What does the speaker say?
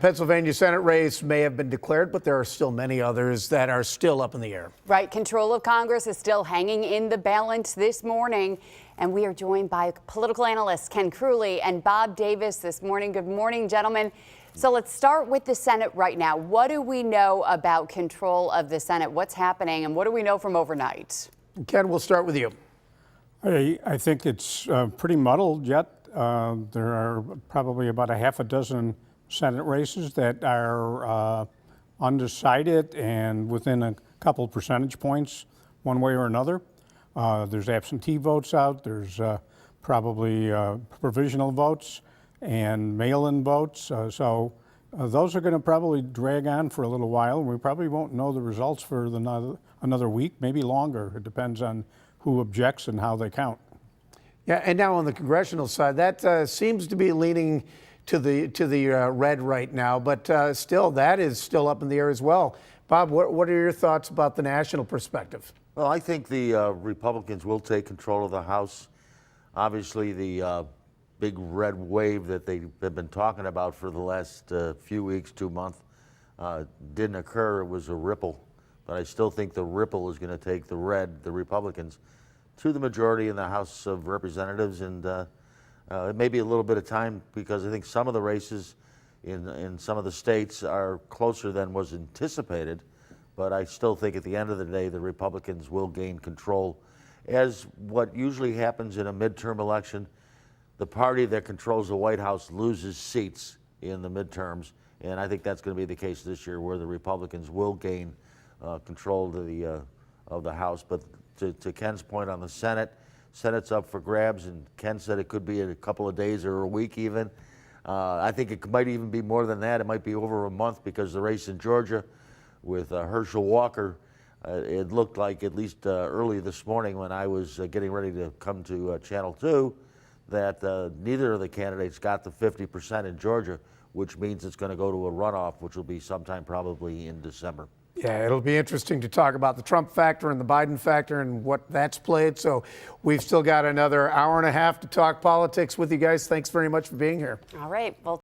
Pennsylvania Senate race may have been declared, but there are still many others that are still up in the air. Right. Control of Congress is still hanging in the balance this morning. And we are joined by political analysts Ken Kruly and Bob Davis this morning. Good morning, gentlemen. So let's start with the Senate right now. What do we know about control of the Senate? What's happening and what do we know from overnight? Ken, we'll start with you. I think it's pretty muddled yet. There are probably about a half a dozen Senate races that are undecided and within a couple percentage points one way or another. There's absentee votes out, there's probably provisional votes and mail-in votes. So those are going to probably drag on for a little while. We probably won't know the results for another week, maybe longer. It depends on who objects and how they count. Yeah, and now on the congressional side, that seems to be leaning to the red right now, but still, that is still up in the air as well. Bob, what are your thoughts about the national perspective? Well, I think the Republicans will take control of the House. Obviously, the big red wave that they have been talking about for the last few weeks, 2 months, didn't occur. It was a ripple, but I still think the ripple is going to take the Republicans, to the majority in the House of Representatives, and it may be a little bit of time because I think some of the races in some of the states are closer than was anticipated, but I still think at the end of the day the Republicans will gain control. As what usually happens in a midterm election, the party that controls the White House loses seats in the midterms, and I think that's going to be the case this year, where the Republicans will gain control of the House. But to Ken's point on the Senate's up for grabs, and Ken said it could be in a couple of days or a week even. I think it might even be more than that. It might be over a month, because the race in Georgia with Herschel Walker, it looked like, at least early this morning when I was getting ready to come to Channel 2, that neither of the candidates got the 50% in Georgia, which means it's going to go to a runoff, which will be sometime probably in December. Yeah, it'll be interesting to talk about the Trump factor and the Biden factor and what that's played. So we've still got another hour and a half to talk politics with you guys. Thanks very much for being here. All right. Well,